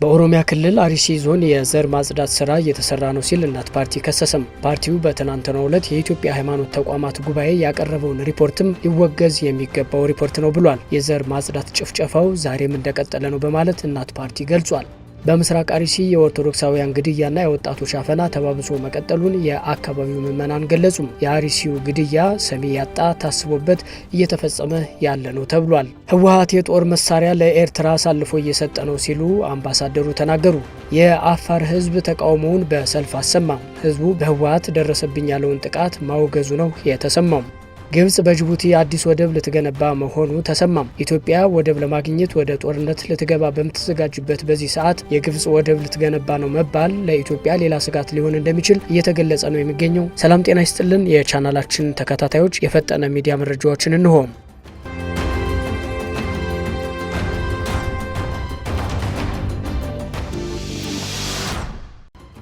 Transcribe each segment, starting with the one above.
በኦሮሚያ ክልል አርሲ ዞን የዘር ማጽዳት ስራ እየተሰራ ነው ሲል እናት ፓርቲ ከሰሰም። ፓርቲው በትናንትናው ዕለት የኢትዮጵያ ሃይማኖት ተቋማት ጉባኤ ያቀረበውን ሪፖርትም ሊወገዝ የሚገባው ሪፖርት ነው ብሏል። የዘር ማጽዳት ጭፍጨፋው ዛሬም እንደቀጠለ ነው በማለት እናት ፓርቲ ገልጿል። በምስራቅ አርሲ የኦርቶዶክሳውያን ግድያና የወጣቶች አፈና ተባብሶ መቀጠሉን የአካባቢው ምዕመናን ገለጹ። የአርሲው ግድያ ሰሚ ያጣ ታስቦበት እየተፈጸመ ያለ ነው ተብሏል። ህወሓት የጦር መሳሪያ ለኤርትራ አሳልፎ እየሰጠ ነው ሲሉ አምባሳደሩ ተናገሩ። የአፋር ህዝብ ተቃውሞውን በሰልፍ አሰማ። ህዝቡ በህወሓት ደረሰብኝ ያለውን ጥቃት ማውገዙ ነው የተሰማው። ግብጽ በጅቡቲ አዲስ ወደብ ልትገነባ መሆኑ ተሰማም። ኢትዮጵያ ወደብ ለማግኘት ወደ ጦርነት ልትገባ በምትዘጋጅበት በዚህ ሰዓት የግብጽ ወደብ ልትገነባ ነው መባል ለኢትዮጵያ ሌላ ስጋት ሊሆን እንደሚችል እየተገለጸ ነው የሚገኘው። ሰላም ጤና ይስጥልን የቻናላችን ተከታታዮች፣ የፈጠነ ሚዲያ መረጃዎችን እንሆ።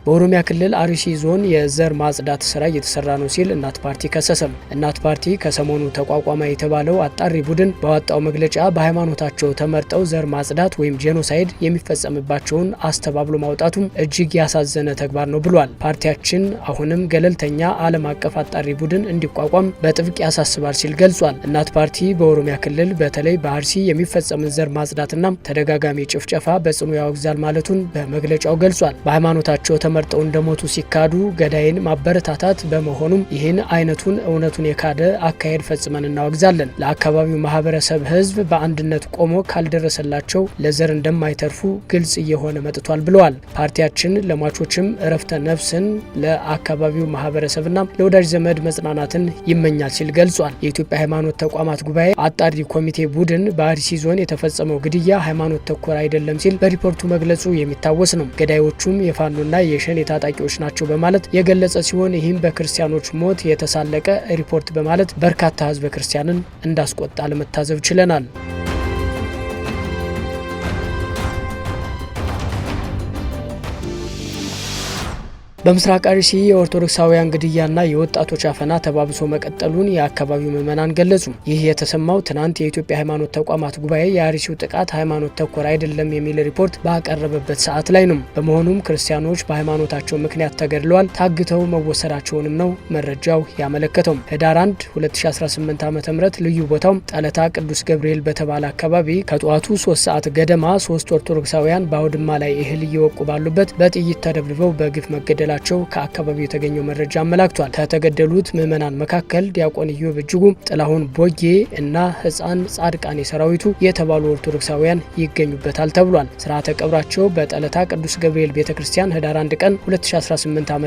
በኦሮሚያ ክልል አርሲ ዞን የዘር ማጽዳት ስራ እየተሰራ ነው ሲል እናት ፓርቲ ከሰሰም። እናት ፓርቲ ከሰሞኑ ተቋቋመ የተባለው አጣሪ ቡድን ባወጣው መግለጫ በሃይማኖታቸው ተመርጠው ዘር ማጽዳት ወይም ጄኖሳይድ የሚፈጸምባቸውን አስተባብሎ ማውጣቱም እጅግ ያሳዘነ ተግባር ነው ብሏል። ፓርቲያችን አሁንም ገለልተኛ ዓለም አቀፍ አጣሪ ቡድን እንዲቋቋም በጥብቅ ያሳስባል ሲል ገልጿል። እናት ፓርቲ በኦሮሚያ ክልል በተለይ በአርሲ የሚፈጸምን ዘር ማጽዳትና ተደጋጋሚ ጭፍጨፋ በጽኑ ያወግዛል ማለቱን በመግለጫው ገልጿል። በሃይማኖታቸው መርጠው እንደሞቱ ሲካዱ ገዳይን ማበረታታት በመሆኑም ይህን አይነቱን እውነቱን የካደ አካሄድ ፈጽመን እናወግዛለን። ለአካባቢው ማህበረሰብ ህዝብ በአንድነት ቆሞ ካልደረሰላቸው ለዘር እንደማይተርፉ ግልጽ እየሆነ መጥቷል ብለዋል። ፓርቲያችን ለሟቾችም እረፍተ ነፍስን ለአካባቢው ማህበረሰብና ለወዳጅ ዘመድ መጽናናትን ይመኛል ሲል ገልጿል። የኢትዮጵያ ሃይማኖት ተቋማት ጉባኤ አጣሪ ኮሚቴ ቡድን በአርሲ ዞን የተፈጸመው ግድያ ሃይማኖት ተኮር አይደለም ሲል በሪፖርቱ መግለጹ የሚታወስ ነው። ገዳዮቹም የፋኖና የሸኔ ታጣቂዎች ናቸው በማለት የገለጸ ሲሆን ይህም በክርስቲያኖች ሞት የተሳለቀ ሪፖርት በማለት በርካታ ህዝበ ክርስቲያንን እንዳስቆጣ ለመታዘብ ችለናል። በምስራቅ አርሲ የኦርቶዶክሳውያን ግድያና የወጣቶች አፈና ተባብሶ መቀጠሉን የአካባቢው ምዕመናን ገለጹ። ይህ የተሰማው ትናንት የኢትዮጵያ ሃይማኖት ተቋማት ጉባኤ የአርሲው ጥቃት ሃይማኖት ተኮር አይደለም የሚል ሪፖርት ባቀረበበት ሰዓት ላይ ነው። በመሆኑም ክርስቲያኖች በሃይማኖታቸው ምክንያት ተገድለዋል፣ ታግተው መወሰዳቸውንም ነው መረጃው ያመለከተው። ህዳር 1 2018 ዓ.ም ልዩ ቦታው ጠለታ ቅዱስ ገብርኤል በተባለ አካባቢ ከጠዋቱ 3 ሰዓት ገደማ 3 ኦርቶዶክሳውያን በአውድማ ላይ እህል እየወቁ ባሉበት በጥይት ተደብድበው በግፍ መገደላቸው ከአካባቢው የተገኘው መረጃ አመላክቷል። ከተገደሉት ምዕመናን መካከል ዲያቆን ኢዮብ እጅጉ፣ ጥላሁን ቦጌ እና ህፃን ጻድቃኔ ሰራዊቱ የተባሉ ኦርቶዶክሳውያን ይገኙበታል ተብሏል። ስርዓተ ቀብራቸው በጠለታ ቅዱስ ገብርኤል ቤተክርስቲያን ህዳር 1 ቀን 2018 ዓ.ም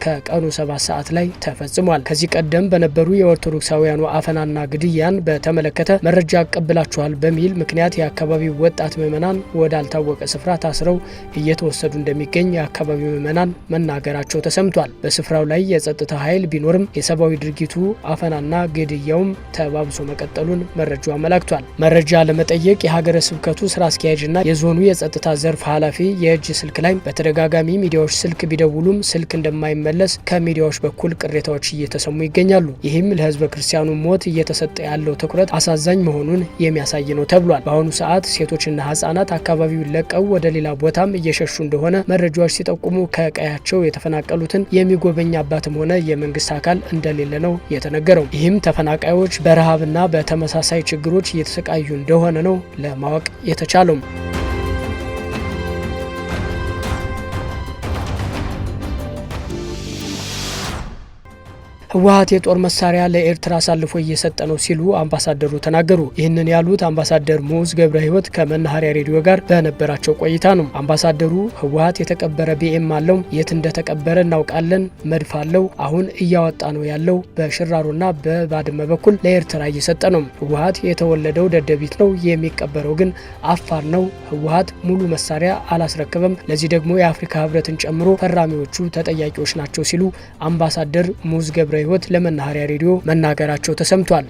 ከቀኑ 7 ሰዓት ላይ ተፈጽሟል። ከዚህ ቀደም በነበሩ የኦርቶዶክሳውያኑ አፈናና ግድያን በተመለከተ መረጃ አቀብላችኋል በሚል ምክንያት የአካባቢው ወጣት ምዕመናን ወዳልታወቀ ስፍራ ታስረው እየተወሰዱ እንደሚገኝ የአካባቢው ምዕመናን መናገራቸው ተሰምቷል። በስፍራው ላይ የጸጥታ ኃይል ቢኖርም የሰብአዊ ድርጊቱ አፈናና ግድያውም ተባብሶ መቀጠሉን መረጃው አመላክቷል። መረጃ ለመጠየቅ የሀገረ ስብከቱ ስራ አስኪያጅና የዞኑ የጸጥታ ዘርፍ ኃላፊ የእጅ ስልክ ላይ በተደጋጋሚ ሚዲያዎች ስልክ ቢደውሉም ስልክ እንደማይመለስ ከሚዲያዎች በኩል ቅሬታዎች እየተሰሙ ይገኛሉ። ይህም ለህዝበ ክርስቲያኑ ሞት እየተሰጠ ያለው ትኩረት አሳዛኝ መሆኑን የሚያሳይ ነው ተብሏል። በአሁኑ ሰዓት ሴቶችና ህጻናት አካባቢውን ለቀው ወደ ሌላ ቦታም እየሸሹ እንደሆነ መረጃዎች ሲጠቁሙ ከቀያቸው የተፈናቀሉትን የሚጎበኝ አባትም ሆነ የመንግስት አካል እንደሌለ ነው የተነገረው። ይህም ተፈናቃዮች በረሃብና በተመሳሳይ ችግሮች እየተሰቃዩ እንደሆነ ነው ለማወቅ የተቻለው። ህወሓት የጦር መሳሪያ ለኤርትራ አሳልፎ እየሰጠ ነው ሲሉ አምባሳደሩ ተናገሩ። ይህንን ያሉት አምባሳደር ሙዝ ገብረ ህይወት ከመናኸሪያ ሬዲዮ ጋር በነበራቸው ቆይታ ነው። አምባሳደሩ ህወሓት የተቀበረ ቢኤም አለው፣ የት እንደተቀበረ እናውቃለን፣ መድፍ አለው፣ አሁን እያወጣ ነው ያለው በሽራሮና በባድመ በኩል ለኤርትራ እየሰጠ ነው። ህወሓት የተወለደው ደደቢት ነው፣ የሚቀበረው ግን አፋር ነው። ህወሓት ሙሉ መሳሪያ አላስረከበም። ለዚህ ደግሞ የአፍሪካ ህብረትን ጨምሮ ፈራሚዎቹ ተጠያቂዎች ናቸው ሲሉ አምባሳደር ሙዝ ገብረ ህይወት ለመናኸሪያ ሬዲዮ መናገራቸው ተሰምቷል።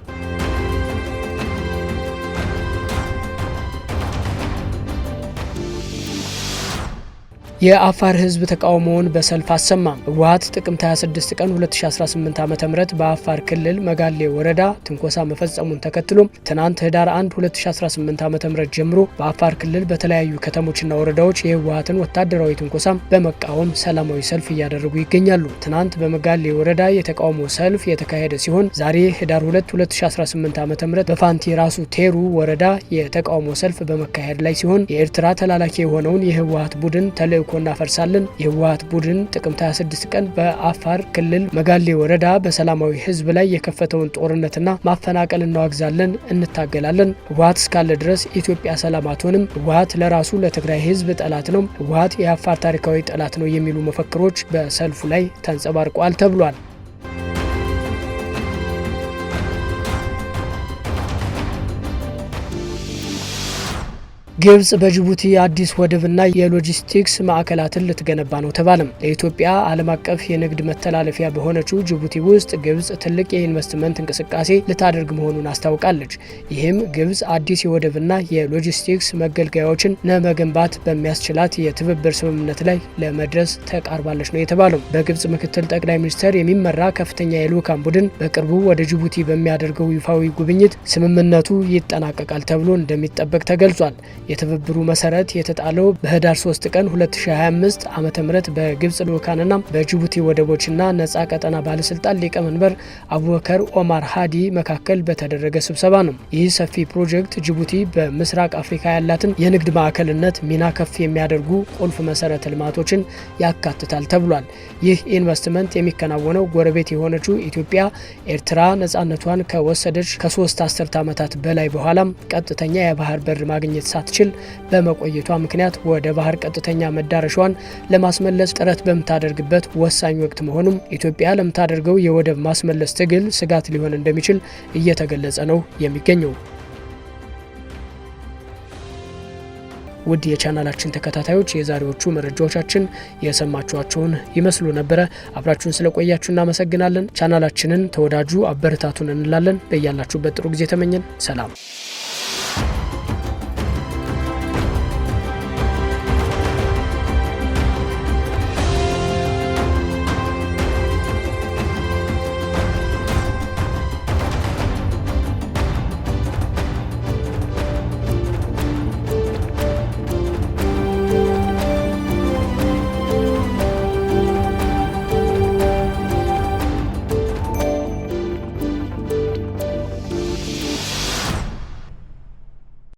የአፋር ህዝብ ተቃውሞውን በሰልፍ አሰማ። ህወሓት ጥቅምት 26 ቀን 2018 ዓ.ም በአፋር ክልል መጋሌ ወረዳ ትንኮሳ መፈጸሙን ተከትሎ ትናንት ህዳር 1 2018 ዓ.ም ጀምሮ በአፋር ክልል በተለያዩ ከተሞችና ወረዳዎች የህወሓትን ወታደራዊ ትንኮሳ በመቃወም ሰላማዊ ሰልፍ እያደረጉ ይገኛሉ። ትናንት በመጋሌ ወረዳ የተቃውሞ ሰልፍ የተካሄደ ሲሆን ዛሬ ህዳር 2 2018 ዓ.ም በፋንቲ ራሱ ቴሩ ወረዳ የተቃውሞ ሰልፍ በመካሄድ ላይ ሲሆን የኤርትራ ተላላኪ የሆነውን የህወሓት ቡድን ተልእኮ እናፈርሳለን። የህወሓት ቡድን ጥቅምት 26 ቀን በአፋር ክልል መጋሌ ወረዳ በሰላማዊ ህዝብ ላይ የከፈተውን ጦርነትና ማፈናቀል እናወግዛለን፣ እንታገላለን። ህወሓት እስካለ ድረስ ኢትዮጵያ ሰላም አትሆንም። ህወሓት ለራሱ ለትግራይ ህዝብ ጠላት ነው። ህወሓት የአፋር ታሪካዊ ጠላት ነው የሚሉ መፈክሮች በሰልፉ ላይ ተንጸባርቀዋል ተብሏል። ግብጽ በጅቡቲ አዲስ ወደብና የሎጂስቲክስ ማዕከላትን ልትገነባ ነው ተባለም። ለኢትዮጵያ ዓለም አቀፍ የንግድ መተላለፊያ በሆነችው ጅቡቲ ውስጥ ግብጽ ትልቅ የኢንቨስትመንት እንቅስቃሴ ልታደርግ መሆኑን አስታውቃለች። ይህም ግብጽ አዲስ የወደብና የሎጂስቲክስ መገልገያዎችን ለመገንባት በሚያስችላት የትብብር ስምምነት ላይ ለመድረስ ተቃርባለች ነው የተባለው። በግብጽ ምክትል ጠቅላይ ሚኒስትር የሚመራ ከፍተኛ የልዑካን ቡድን በቅርቡ ወደ ጅቡቲ በሚያደርገው ይፋዊ ጉብኝት ስምምነቱ ይጠናቀቃል ተብሎ እንደሚጠበቅ ተገልጿል። የትብብሩ መሰረት የተጣለው በህዳር 3 ቀን 2025 ዓ.ም በግብጽ ልዑካንና በጅቡቲ ወደቦችና ነጻ ቀጠና ባለስልጣን ሊቀመንበር አቡበከር ኦማር ሃዲ መካከል በተደረገ ስብሰባ ነው። ይህ ሰፊ ፕሮጀክት ጅቡቲ በምስራቅ አፍሪካ ያላትን የንግድ ማዕከልነት ሚና ከፍ የሚያደርጉ ቁልፍ መሰረተ ልማቶችን ያካትታል ተብሏል። ይህ ኢንቨስትመንት የሚከናወነው ጎረቤት የሆነችው ኢትዮጵያ ኤርትራ ነጻነቷን ከወሰደች ከ3 አስርት ዓመታት በላይ በኋላም ቀጥተኛ የባህር በር ማግኘት ሳትችል በመቆየቷ ምክንያት ወደ ባህር ቀጥተኛ መዳረሻዋን ለማስመለስ ጥረት በምታደርግበት ወሳኝ ወቅት መሆኑም ኢትዮጵያ ለምታደርገው የወደብ ማስመለስ ትግል ስጋት ሊሆን እንደሚችል እየተገለጸ ነው የሚገኘው። ውድ የቻናላችን ተከታታዮች የዛሬዎቹ መረጃዎቻችን የሰማችኋቸውን ይመስሉ ነበረ። አብራችሁን ስለቆያችሁ እናመሰግናለን። ቻናላችንን ተወዳጁ፣ አበረታቱን እንላለን። በያላችሁበት ጥሩ ጊዜ ተመኘን። ሰላም።